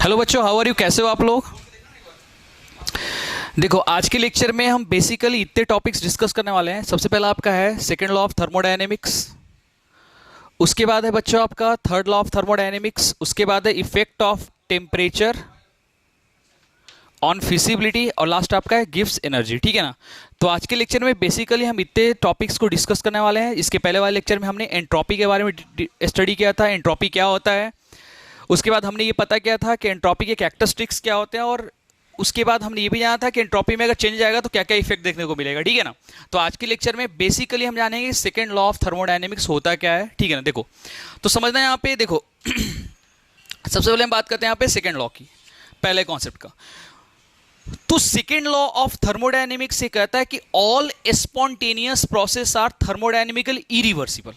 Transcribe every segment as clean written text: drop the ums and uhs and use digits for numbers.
Hello बच्चों, how are you? कैसे हो आप लोग? देखो, आज के लेक्चर में हम बेसिकली इतने टॉपिक्स डिस्कस करने वाले हैं। सबसे पहला आपका है सेकेंड लॉ ऑफ थर्मोडायनेमिक्स। उसके बाद है बच्चों आपका थर्ड लॉ ऑफ थर्मोडायनेमिक्स। उसके बाद है effect of temperature on feasibility, और लास्ट आपका है गिव्स एनर्जी। ठीक है ना? तो आज के लेक्चर में बेसिकली हम इतने टॉपिक्स को डिस्कस करने वाले हैं। इसके पहले वाले लेक्चर में हमने एंट्रोपी के बारे में स्टडी किया था, एंट्रोपी क्या होता है। उसके बाद हमने ये पता किया था कि एंट्रोपी के कैरेक्टरिस्टिक्स क्या होते हैं, और उसके बाद हमने ये भी जाना था कि एंट्रोपी में अगर चेंज आएगा तो क्या क्या इफेक्ट देखने को मिलेगा। ठीक है ना? तो आज के लेक्चर में बेसिकली हम जानेंगे सेकेंड लॉ ऑफ थर्मोडायनेमिक्स होता क्या है। ठीक है ना? देखो, तो समझना है यहाँ पे। देखो सबसे पहले हम बात करते हैं यहाँ पे सेकेंड लॉ की, पहले कॉन्सेप्ट का। तो सेकेंड लॉ ऑफ थर्मोडायनेमिक्स ये कहता है कि all spontaneous process are thermodynamically irreversible.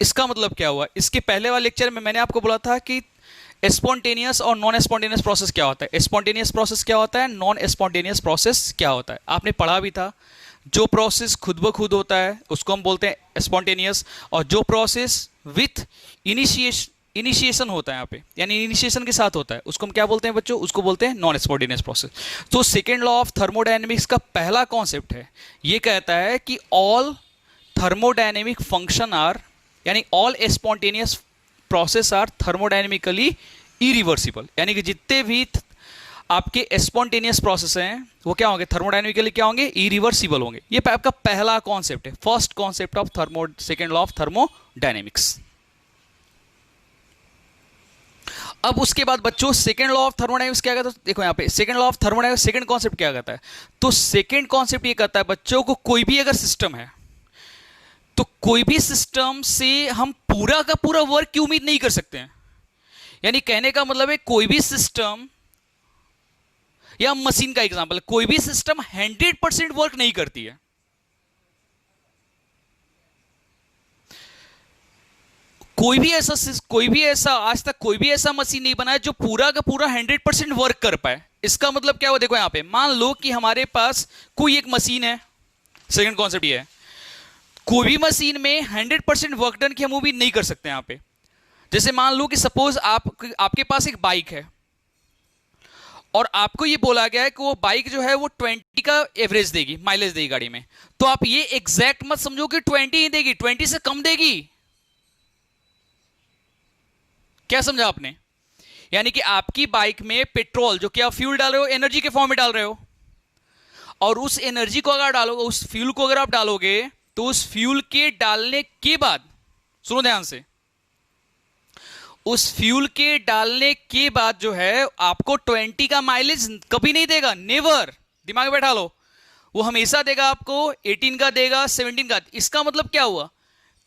इसका मतलब क्या हुआ? इसके पहले वाले लेक्चर में मैंने आपको बोला था कि स्पॉन्टेनियस और नॉन स्पॉन्टेनियस प्रोसेस क्या होता है, स्पॉन्टेनियस प्रोसेस क्या होता है, नॉन स्पॉन्टेनियस प्रोसेस क्या होता है। आपने पढ़ा भी था। जो प्रोसेस खुद ब खुद होता है उसको हम बोलते हैं स्पॉन्टेनियस, और जो प्रोसेस विथ इनिशिएशन होता है यहाँ पे, यानी इनिशिएशन के साथ होता है, उसको हम क्या बोलते हैं बच्चों? उसको बोलते हैं नॉन स्पॉन्टेनियस प्रोसेस। तो सेकेंड लॉ ऑफ थर्मोडायनेमिक्स का पहला कॉन्सेप्ट है, ये कहता है कि ऑल थर्मोडायनेमिक फंक्शन आर, यानी all spontaneous process are thermodynamically irreversible. यानी कि जितने भी आपके स्पॉन्टेनियस प्रोसेस हैं वो क्या होंगे? थर्मोडायनेमिकली क्या होंगे? इरिवर्सिबल होंगे। ये आपका पहला कॉन्सेप्ट है, first concept of second law of thermodynamics. अब उसके बाद बच्चों सेकेंड लॉ ऑफ थर्मोडायनेमिक्स क्या कहता है? देखो यहाँ पे second law of thermodynamics second concept क्या कहता है? तो सेकेंड कॉन्सेप्ट ये कहता है बच्चों को, कोई भी अगर सिस्टम है तो कोई भी सिस्टम से हम पूरा का पूरा वर्क की उम्मीद नहीं कर सकते हैं। यानी कहने का मतलब है, कोई भी सिस्टम या मशीन का एग्जांपल, कोई भी सिस्टम 100% वर्क नहीं करती है। कोई भी ऐसा आज तक कोई भी ऐसा मशीन नहीं बना है जो पूरा का पूरा 100% वर्क कर पाए। इसका मतलब क्या हुआ? देखो यहां पे मान लो कि हमारे पास कोई एक मशीन है। सेकंड कॉन्सेप्ट ये है, कोई भी मशीन में 100% वर्क डन की हम उम्मीद नहीं कर सकते। यहां पे जैसे मान लो कि सपोज आपके पास एक बाइक है और आपको ये बोला गया है कि वो बाइक जो है वो 20 का एवरेज देगी, माइलेज देगी गाड़ी में। तो आप ये एग्जैक्ट मत समझो कि 20 ही देगी, 20 से कम देगी। क्या समझा आपने? यानी कि आपकी बाइक में पेट्रोल जो कि आप फ्यूल डाल रहे हो, एनर्जी के फॉर्म में डाल रहे हो, और उस एनर्जी को अगर डालोगे, उस फ्यूल को अगर आप डालोगे, तो उस फ्यूल के डालने के बाद, सुनो ध्यान से, उस फ्यूल के डालने के बाद जो है आपको 20 का माइलेज कभी नहीं देगा, नेवर। दिमाग में बैठा लो, वो हमेशा देगा आपको 18 का देगा, 17 का। इसका मतलब क्या हुआ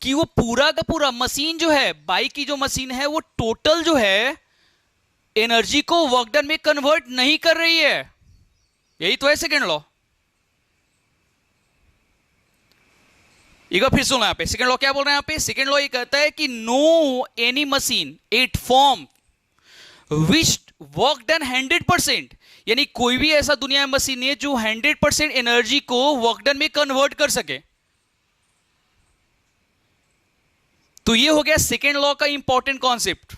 कि वो पूरा का पूरा मशीन जो है, बाइक की जो मशीन है, वो टोटल जो है एनर्जी को वर्क डन में कन्वर्ट नहीं कर रही है। यही तो है सेकेंड लॉ। एक बार फिर सुनो यहां पे सेकेंड लॉ क्या बोल रहे हैं। यहां पे सेकेंड लॉ ये कहता है कि no any machine it form which work done 100%, यानी कोई भी ऐसा दुनिया में मशीन नहीं है जो 100% एनर्जी को वर्क डन में कन्वर्ट कर सके। तो ये हो गया सेकेंड लॉ का इंपॉर्टेंट कॉन्सेप्ट।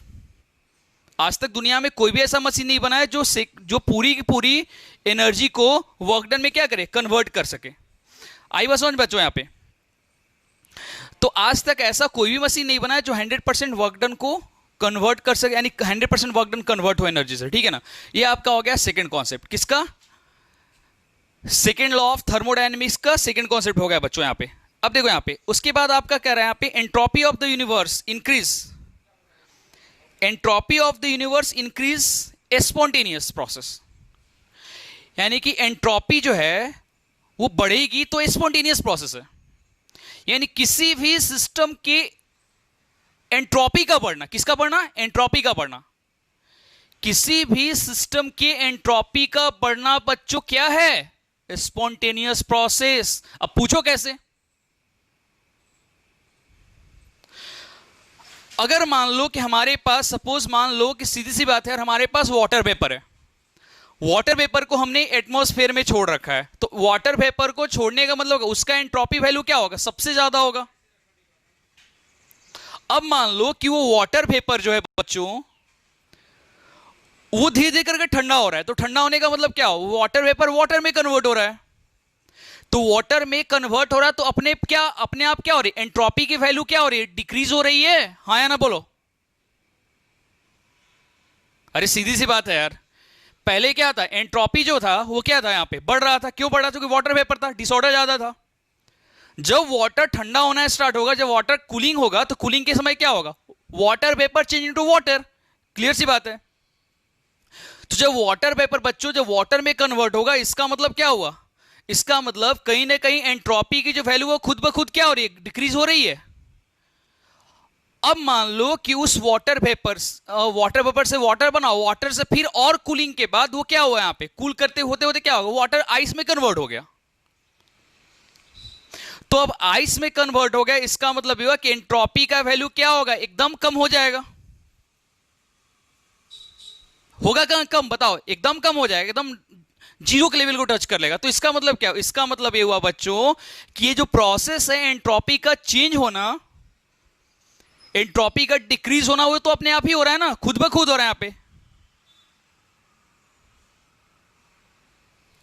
आज तक दुनिया में कोई भी ऐसा मशीन नहीं बना है जो पूरी की पूरी एनर्जी को वर्क डन में क्या करे? कन्वर्ट कर सके। आई बात समझ बच्चों यहां पे? तो आज तक ऐसा कोई भी मशीन नहीं बना है जो 100% वर्क डन को कन्वर्ट कर सके, यानी 100% वर्क डन कन्वर्ट हो एनर्जी से। ठीक है ना? ये आपका हो गया सेकेंड कॉन्सेप्ट। किसका? सेकेंड लॉ ऑफ थर्मोडायनेमिक्स का सेकेंड कॉन्सेप्ट हो गया बच्चों यहां पे। अब देखो यहां पे उसके बाद आपका कह रहा है यहां पे entropy of the universe increase, entropy of the universe increase spontaneous process. यानी कि एंट्रोपी जो है वो बढ़ेगी तो स्पॉन्टेनियस प्रोसेस है। यानी किसी भी सिस्टम के एंट्रोपी का बढ़ना, किसका बढ़ना? एंट्रोपी का बढ़ना। किसी भी सिस्टम के एंट्रोपी का बढ़ना बच्चों क्या है? Spontaneous process. अब पूछो कैसे? अगर मान लो कि हमारे पास, सपोज मान लो कि सीधी सी बात है, हमारे पास वाटर वेपर है। वाटर वेपर को हमने एटमॉस्फेयर में छोड़ रखा है, तो वाटर वेपर को छोड़ने का मतलब उसका एंट्रोपी वैल्यू क्या होगा? सबसे ज्यादा होगा। अब मान लो कि वो वाटर वेपर जो है बच्चों, वो धीरे धीरे करके ठंडा हो रहा है, तो ठंडा होने का मतलब क्या हो, वाटर वेपर वाटर में कन्वर्ट हो रहा है। तो वाटर में कन्वर्ट हो रहा है तो अपने आप क्या हो रही है, एंट्रोपी की वैल्यू क्या हो रही है, डिक्रीज हो रही है, हाँ या ना बोलो। अरे सीधी सी बात है यार, पहले क्या था, एंट्रोपी जो था वो क्या था, यहां पे बढ़ रहा था। क्यों बढ़ रहा था, क्योंकि वाटर वेपर था, डिसऑर्डर ज्यादा था। जब वाटर ठंडा होना स्टार्ट होगा, जब वाटर कूलिंग होगा, तो कूलिंग के समय क्या होगा, water vapour change into water. Clear सी बात है। तो जब वाटर वेपर बच्चों जब वाटर में कन्वर्ट होगा, इसका मतलब क्या हुआ, इसका मतलब कहीं ना कहीं एंट्रोपी की जो वैल्यू है खुद ब खुद क्या हो रही है, डिक्रीज हो रही है। अब मान लो कि उस वाटर वेपर से वाटर बना, वाटर से फिर और कूलिंग के बाद वो क्या हुआ, यहां पे कूल करते होते होते क्या होगा, वाटर आइस में कन्वर्ट हो गया। तो अब आइस में कन्वर्ट हो गया, इसका मतलब ये हुआ कि एंट्रोपी का वैल्यू क्या होगा, एकदम कम हो जाएगा। होगा कहां कम, बताओ, एकदम कम हो जाएगा, एकदम जीरो के लेवल को टच कर लेगा। तो इसका मतलब क्या, इसका मतलब ये हुआ बच्चों कि ये जो प्रोसेस है एंट्रोपी का चेंज होना, एंट्रोपी का डिक्रीज होना, वो तो अपने आप ही हो रहा है ना, खुद ब खुद हो रहा है यहां पे।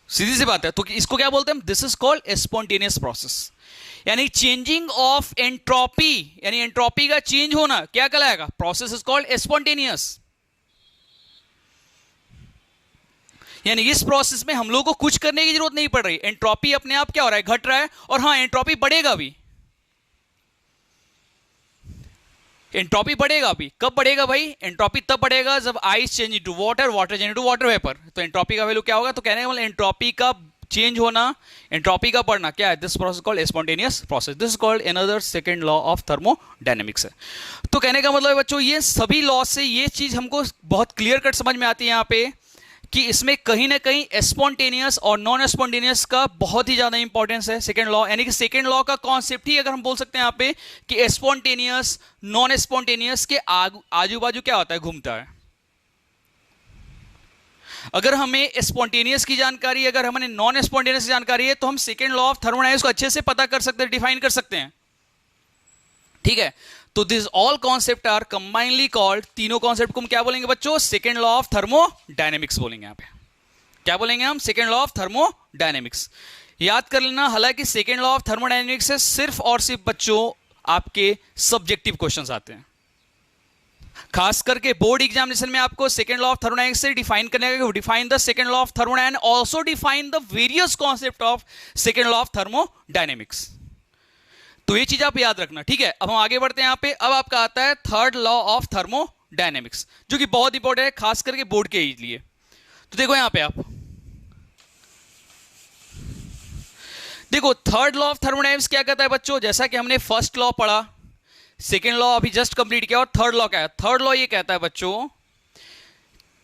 सीधी सी बात है। तो इसको क्या बोलते हैं, this is called spontaneous process, यानी चेंजिंग ऑफ एंट्रोपी, यानी एंट्रोपी का चेंज होना क्या कहलाएगा, प्रोसेस इज कॉल्ड स्पॉन्टेनियस। यानी इस प्रोसेस में हम लोग को कुछ करने की जरूरत नहीं पड़ रही, एंट्रोपी अपने आप क्या हो रहा है, घट रहा है। और हाँ, एंट्रोपी बढ़ेगा भी, एंट्रोपी बढ़ेगा भी। कब बढ़ेगा भाई, एंट्रोपी तब बढ़ेगा जब ice change into water, water change into water vapour. तो एंट्रोपी का वैल्यू क्या होगा, तो कहने का मतलब एंट्रोपी का चेंज होना, एंट्रोपी का बढ़ना क्या है, this process called spontaneous process, this called another second law of thermodynamics है। तो कहने का मतलब है बच्चों, ये सभी लॉ से ये चीज हमको बहुत क्लियर कट समझ में आती है यहाँ पे कि इसमें कहीं ना कहीं स्पॉन्टेनियस और नॉन स्पॉन्टेनियस का बहुत ही ज्यादा इंपॉर्टेंस है। सेकंड लॉ, यानी कि सेकंड लॉ का कॉन्सेप्ट ही अगर हम बोल सकते हैं यहाँ पे कि स्पॉन्टेनियस नॉन स्पॉन्टेनियस के आजू बाजू क्या होता है, घूमता है। अगर हमें स्पॉन्टेनियस की जानकारी, अगर हमें नॉन स्पॉन्टेनियस की जानकारी है, तो हम सेकंड लॉ ऑफ थर्मोडायनेमिक्स को अच्छे से पता कर सकते हैं, डिफाइन कर सकते हैं। ठीक है, तो this all concept are combinedly called, तीनों कॉन्सेप्ट को हम क्या बोलेंगे बच्चों, सेकंड लॉ ऑफ थर्मोडायनेमिक्स बोलेंगे। यहां पे क्या बोलेंगे हम, सेकंड लॉ ऑफ थर्मोडायनेमिक्स। याद कर लेना, हालांकि सेकंड लॉ ऑफ थर्मोडायनेमिक्स से सिर्फ और सिर्फ बच्चों आपके सब्जेक्टिव क्वेश्चंस आते हैं, खास करके बोर्ड एग्जामिनेशन में आपको सेकंड लॉ ऑफ थर्मोडायनेमिक्स से डिफाइन करने का, define the second law of thermodynamics, also define the various concept of second law of thermodynamics. तो ये चीज आप याद रखना, ठीक है। अब हम आगे बढ़ते हैं यहाँ पे। अब आपका आता है थर्ड लॉ ऑफ थर्मोडायनेमिक्स, जो कि बहुत इंपॉर्टेंट है खास करके बोर्ड के लिए। तो देखो यहाँ पे आप देखो, थर्ड लॉ ऑफ थर्मोडायनेमिक्स क्या कहता है बच्चों, जैसा कि हमने फर्स्ट लॉ पढ़ा, सेकेंड लॉ अभी जस्ट कंप्लीट किया, और थर्ड लॉ क्या है, थर्ड लॉ ये कहता है बच्चों,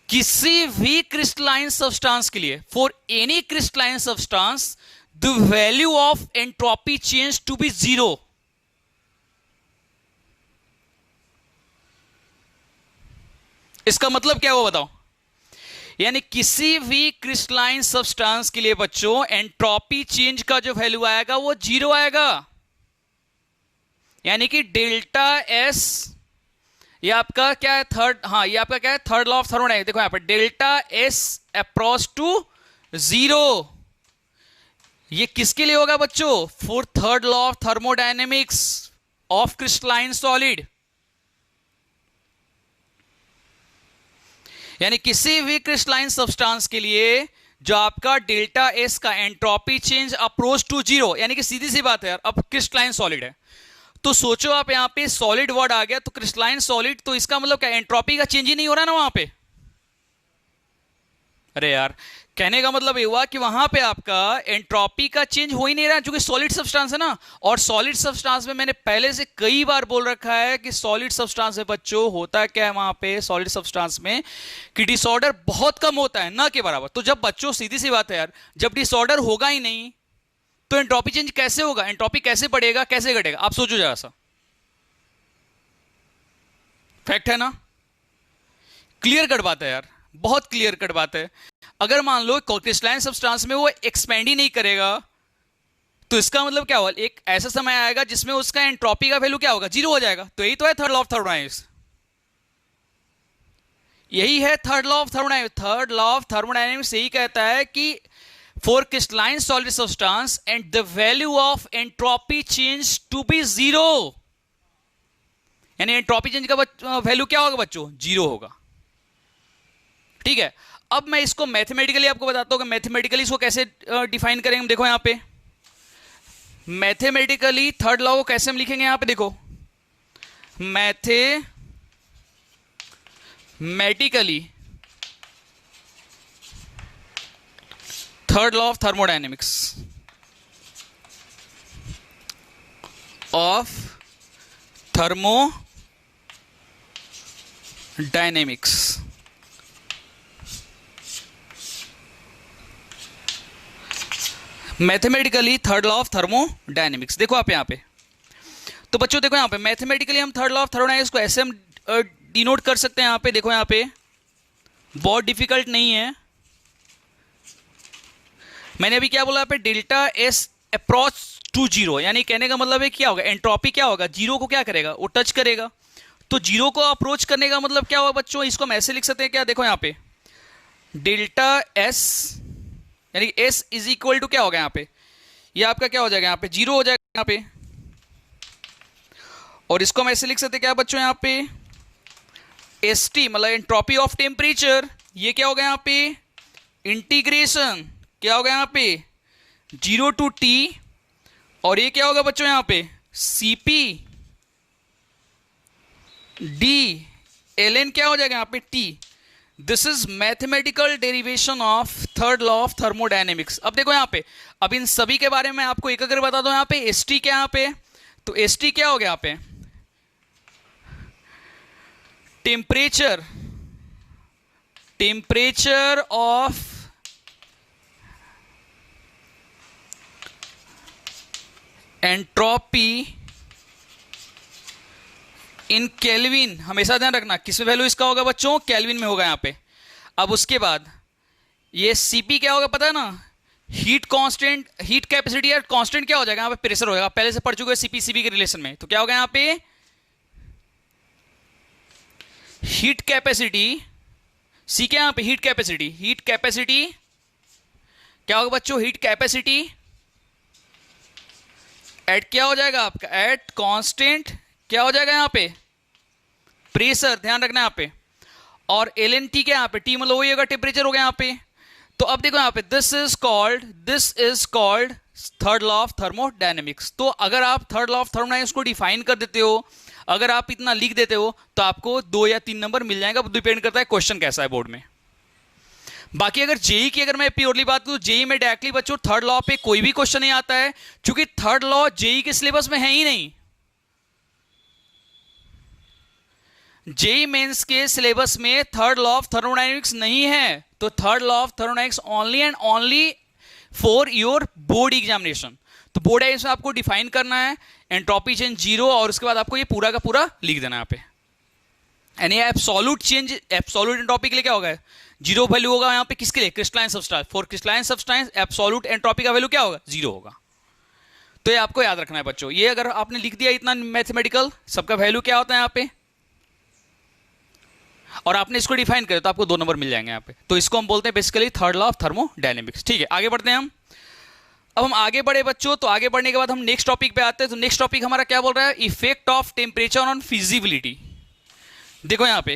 किसी भी क्रिस्टलाइन सब्सटेंस के लिए, for any crystalline substance the value of entropy change to be zero. इसका मतलब क्या हुआ बताओ, यानी किसी भी क्रिस्टलाइन सब्सटेंस के लिए बच्चों एंट्रोपी चेंज का जो वैल्यू आएगा वो जीरो आएगा। यानी कि डेल्टा एस, ये आपका क्या है, थर्ड, हाँ ये आपका क्या है, थर्ड लॉ ऑफ थर्मोडायनेमिक्स। देखो यहां पर delta S approach to zero, ये किसके लिए होगा बच्चों, for third law of thermodynamics of crystalline solid. यानी किसी भी क्रिस्टलाइन सब्सटेंस के लिए जो आपका डेल्टा एस का entropy change approach to zero, यानी कि सीधी सी बात है यार, अब क्रिस्टलाइन सॉलिड है, तो सोचो आप यहां पे सॉलिड वर्ड आ गया, तो क्रिस्टलाइन सॉलिड, तो इसका मतलब क्या, एंट्रोपी का चेंज ही नहीं हो रहा ना वहां पे। अरे यार, कहने का मतलब ये हुआ कि वहां पे आपका एंट्रोपी का चेंज हो ही नहीं रहा, क्योंकि सॉलिड सब्सटेंस है ना। और सॉलिड सब्सटेंस में मैंने पहले से कई बार बोल रखा है कि सॉलिड सब्सटेंस में बच्चों होता क्या है वहां पे, सॉलिड सब्सटेंस में कि डिसऑर्डर बहुत कम होता है, ना के बराबर। तो जब बच्चों, सीधी सी बात है यार, जब डिसऑर्डर होगा ही नहीं तो एंट्रोपी चेंज कैसे होगा, एंट्रोपी कैसे बढ़ेगा, कैसे घटेगा, आप सोचो जरा सा। फैक्ट है ना, क्लियर कट बात है यार, बहुत क्लियर कट बात है। अगर मान लो क्रिस्टलाइन सब्सटेंस में वो एक्सपेंड ही नहीं करेगा, तो इसका मतलब क्या होगा, एक ऐसा समय आएगा जिसमें उसका एंट्रोपी का वैल्यू क्या होगा, जीरो हो जाएगा। तो यही तो है थर्ड लॉ ऑफ थर्मोडायनेमिक्स। यही है third law of thermodynamics. Third law of thermodynamics यही कहता है कि for crystalline solid substance and the value of entropy change to be zero, यानी एंट्रोपी चेंज का वैल्यू क्या होगा बच्चों? जीरो होगा। ठीक है, अब मैं इसको मैथमेटिकली आपको बताता हूं कि मैथमेटिकली इसको कैसे डिफाइन करेंगे। देखो यहां पे मैथमेटिकली थर्ड लॉ को कैसे हम लिखेंगे, यहां पे देखो mathematically third law of thermodynamics mathematically third law of thermodynamics. देखो आप यहां पे, तो बच्चों देखो यहां पे मैथमेटिकली हम थर्ड लॉ ऑफ थर्मोडायनेमिक्स को ऐसे हम डिनोट कर सकते हैं। यहां पे देखो, यहां पे बहुत डिफिकल्ट नहीं है। मैंने अभी क्या बोला यहाँ पे, delta S approach to zero, यानी कहने का मतलब है क्या होगा, एंट्रोपी क्या होगा, जीरो को क्या करेगा, वो टच करेगा। तो जीरो को अप्रोच करने का मतलब क्या होगा बच्चों, इसको हम ऐसे लिख सकते हैं क्या, देखो यहाँ पे डेल्टा एस यानी एस इज इक्वल टू क्या होगा यहाँ पे, ये आपका क्या हो जाएगा, यहाँ पे जीरो हो जाएगा यहाँ पे। और इसको हम ऐसे लिख सकते हैं क्या बच्चों, यहाँ पे एस टी मतलब एंट्रोपी ऑफ टेम्परेचर, ये क्या होगा यहाँ पे इंटीग्रेशन, क्या होगा यहाँ पे जीरो टू टी, और ये क्या होगा बच्चों यहाँ पे सीपी डी एल एन क्या हो जाएगा यहाँ पे T. This is mathematical derivation of third law of thermodynamics. अब देखो यहाँ पे, अब इन सभी के बारे में आपको एक अगर बता दो, यहाँ पे एस टी क्या, यहाँ पे तो एस टी क्या हो गया यहाँ पे temperature of entropy in kelvin, हमेशा ध्यान रखना किस वैल्यू इसका होगा बच्चों, केल्विन में होगा यहाँ पे। अब उसके बाद ये सीपी क्या होगा पता है ना, हीट कांस्टेंट, हीट कैपेसिटी या कांस्टेंट क्या हो जाएगा यहाँ पे, प्रेशर होगा, पहले से पढ़ चुके हैं सीपी सीबी के रिलेशन में। तो क्या होगा यहाँ पे हीट कैपेसिटी, सी क्या यहाँ पे हीट कैपेसिटी क्या होगा बच्चों, हीट कैपेसिटी एट क्या हो जाएगा आपका, एट कांस्टेंट क्या हो जाएगा यहाँ पे प्रेशर, ध्यान रखना यहाँ पे। और एल एन टी क्या यहाँ पे, टी मतलब वही होगा टेम्परेचर हो गया यहाँ पे। तो अब देखो यहाँ पे this is called third law of thermodynamics. तो अगर आप थर्ड लॉ ऑफ थर्मोडायनेमिक्स को डिफाइन कर देते हो, अगर आप इतना लिख देते हो, तो आपको 2 या 3 नंबर मिल जाएगा, डिपेंड करता है क्वेश्चन कैसा है बोर्ड में। बाकी अगर जेई की अगर मैं प्योरली बात करूं, जेई में डायरेक्टली बच्चों थर्ड लॉ पे कोई भी क्वेश्चन नहीं आता है, क्योंकि थर्ड लॉ जेई के सिलेबस में है ही नहीं। जेई मेंस के सिलेबस में थर्ड लॉ ऑफ थर्मोडायनेमिक्स नहीं है। तो third law of thermodynamics only and only for your board examination. तो बोर्ड एग्जाम में आपको डिफाइन करना है एंट्रोपी चेंज जीरो, और उसके बाद आपको ये पूरा का पूरा लिख देना है यहाँ पे। यानी एब्सोल्यूट चेंज, एब्सोल्यूट एंट्रोपी के लिए क्या होगा, जीरो वैल्यू होगा यहाँ पे, किसके लिए, crystalline substance. For crystalline substance absolute entropy का वैल्यू क्या होगा, जीरो होगा। तो ये आपको याद रखना है बच्चों। ये अगर आपने लिख दिया इतना मैथमेटिकल, सबका वैल्यू क्या होता है यहाँ पे, और आपने इसको डिफाइन करे, तो आपको 2 नंबर मिल जाएंगे यहाँ पे। तो इसको हम बोलते हैं basically third law of thermodynamics. ठीक है, आगे बढ़ते हैं हम। अब हम आगे बढ़े बच्चों, तो आगे बढ़ने के बाद हम नेक्स्ट टॉपिक पे आते हैं। तो नेक्स्ट टॉपिक हमारा क्या बोल रहा है, effect of temperature on feasibility. देखो यहाँ पे,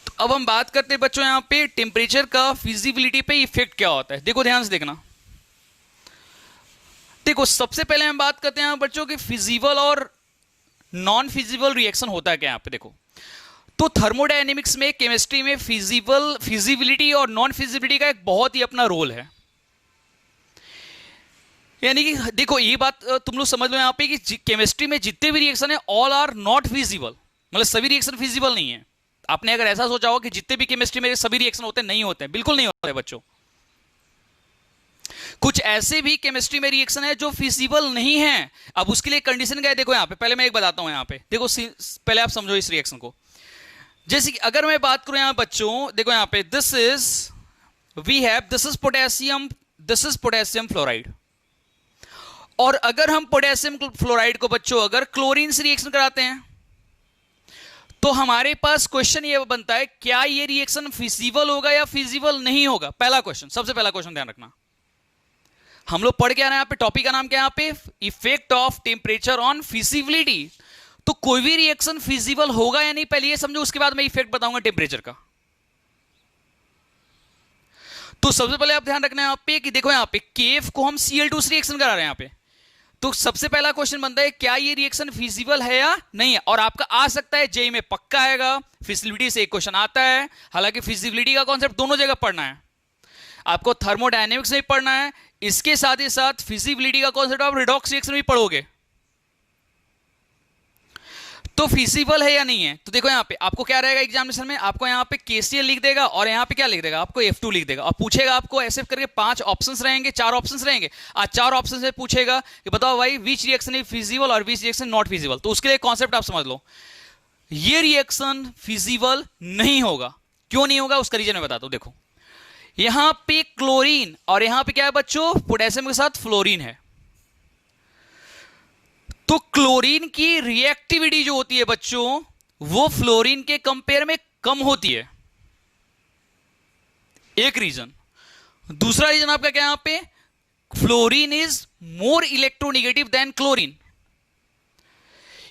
तो अब हम बात करते हैं बच्चों यहाँ पे टेम्परेचर का फिजिबिलिटी पे इफेक्ट क्या होता है। देखो ध्यान से देखना, देखो सबसे पहले हम बात करते हैं बच्चों की फिजिबल और नॉन फिजिबल रिएक्शन होता है क्या यहाँ पे। देखो तो थर्मोडायनेमिक्स में, केमिस्ट्री में फिजिबिलिटी और नॉन फिजिबिलिटी का एक बहुत ही अपना रोल है। यानी कि देखो ये बात तुम लोग समझ लो यहाँ पे कि केमिस्ट्री में जितने भी रिएक्शन है ऑल आर नॉट फिजिबल, मतलब सभी रिएक्शन फिजिबल नहीं है। आपने अगर ऐसा सोचा हो कि जितने भी केमिस्ट्री में सभी रिएक्शन होते हैं, नहीं होते हैं, बिल्कुल नहीं होते बच्चों। कुछ ऐसे भी केमिस्ट्री में रिएक्शन है जो फिजिबल नहीं है। अब उसके लिए कंडीशन क्या है, देखो यहाँ पे पहले मैं एक बताता हूं यहाँ पे। देखो पहले आप समझो इस रिएक्शन को। जैसे कि अगर मैं बात करूं यहाँ बच्चों, देखो यहाँ पे दिस इज पोटेशियम फ्लोराइड, और अगर हम पोटेशियम फ्लोराइड को बच्चों अगर क्लोरीन से रिएक्शन कराते हैं, तो हमारे पास क्वेश्चन ये बनता है, क्या ये रिएक्शन फिजिबल होगा या फिजिबल नहीं होगा? पहला क्वेश्चन, सबसे पहला क्वेश्चन ध्यान रखना। हम लोग पढ़ के आ रहे हैं यहाँ पे, टॉपिक का नाम क्या है यहाँ पे? Effect of temperature on feasibility. तो कोई भी रिएक्शन फिजिबल होगा या नहीं, पहले ये समझो, उसके बाद मैं इफेक्ट बताऊंगा टेम्परेचर का। तो सबसे पहले आप ध्यान रखना है यहाँ पे कि देखो यहाँ पे केफ को हम Cl2 से रिएक्शन करा रहे हैं यहाँ पे। तो सबसे पहला क्वेश्चन बनता है, क्या ये रिएक्शन फिजिबल है या नहीं है? और आपका आ सकता है जेई में, पक्का आएगा, फिजिबिलिटी से एक क्वेश्चन आता है। हालांकि फिजिबिलिटी का कॉन्सेप्ट दोनों जगह पढ़ना है, आपको थर्मोडायनेमिक्स में भी पढ़ना है, इसके साथ ही साथ फिजिबिलिटी का कॉन्सेप्ट आप रिडॉक्स रिएक्शन में भी पढ़ोगे। तो फिजिबल है या नहीं है? तो देखो यहाँ पे आपको क्या रहेगा एग्जामिनेशन में, आपको यहाँ पे KCl लिख देगा और यहाँ पे क्या लिख देगा, आपको F2 लिख देगा, और पूछेगा आपको ऐसे करके 5 ऑप्शंस रहेंगे, 4 ऑप्शंस रहेंगे। आज 4 ऑप्शंस में पूछेगा कि बताओ भाई विच रिएक्शन इज फिजिबल और विच रिएक्शन नॉट फिजिबल। तो उसके लिए कॉन्सेप्ट आप समझ लो, ये रिएक्शन फिजिबल नहीं होगा। क्यों नहीं होगा उसका रीजन मैं बताता हूं। देखो यहां पे क्लोरीन और यहां पे क्या है बच्चों, पोटेशियम के साथ फ्लोरीन है। तो क्लोरीन की रिएक्टिविटी जो होती है बच्चों, वो फ्लोरीन के कंपेयर में कम होती है, एक रीजन। दूसरा रीजन आपका क्या है यहां पे, fluorine is more electronegative than chlorine.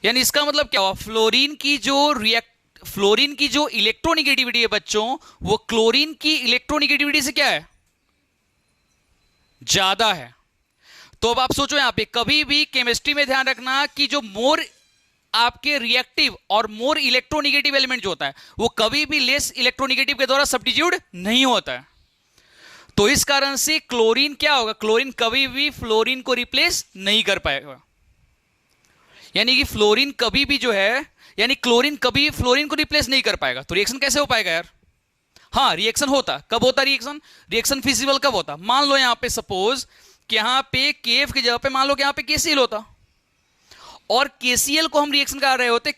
यानी इसका मतलब क्या हुआ, फ्लोरीन की जो इलेक्ट्रोनेगेटिविटी है बच्चों, वो क्लोरीन की इलेक्ट्रोनेगेटिविटी से क्या है, ज्यादा है। तो अब आप सोचो यहां पे, कभी भी केमिस्ट्री में ध्यान रखना कि जो मोर आपके रिएक्टिव और मोर इलेक्ट्रोनेगेटिव एलिमेंट जो होता है, वो कभी भी लेस इलेक्ट्रोनेगेटिव के द्वारा सब्स्टिट्यूट नहीं होता है। तो इस कारण से क्लोरीन क्या होगा, क्लोरीन कभी भी फ्लोरीन को रिप्लेस नहीं कर पाएगा। यानी कि फ्लोरीन कभी भी जो है, यानी क्लोरीन कभी फ्लोरीन को रिप्लेस नहीं कर पाएगा। तो रिएक्शन कैसे हो पाएगा यार? हाँ, रिएक्शन होता, कब होता रिएक्शन फिजिबल कब होता? मान लो यहां पे सपोज कि यहां पे केफ की जगह पे मान लो कि यहां पे KCl होता, और KCl को हम रिएक्शन कर रहे होते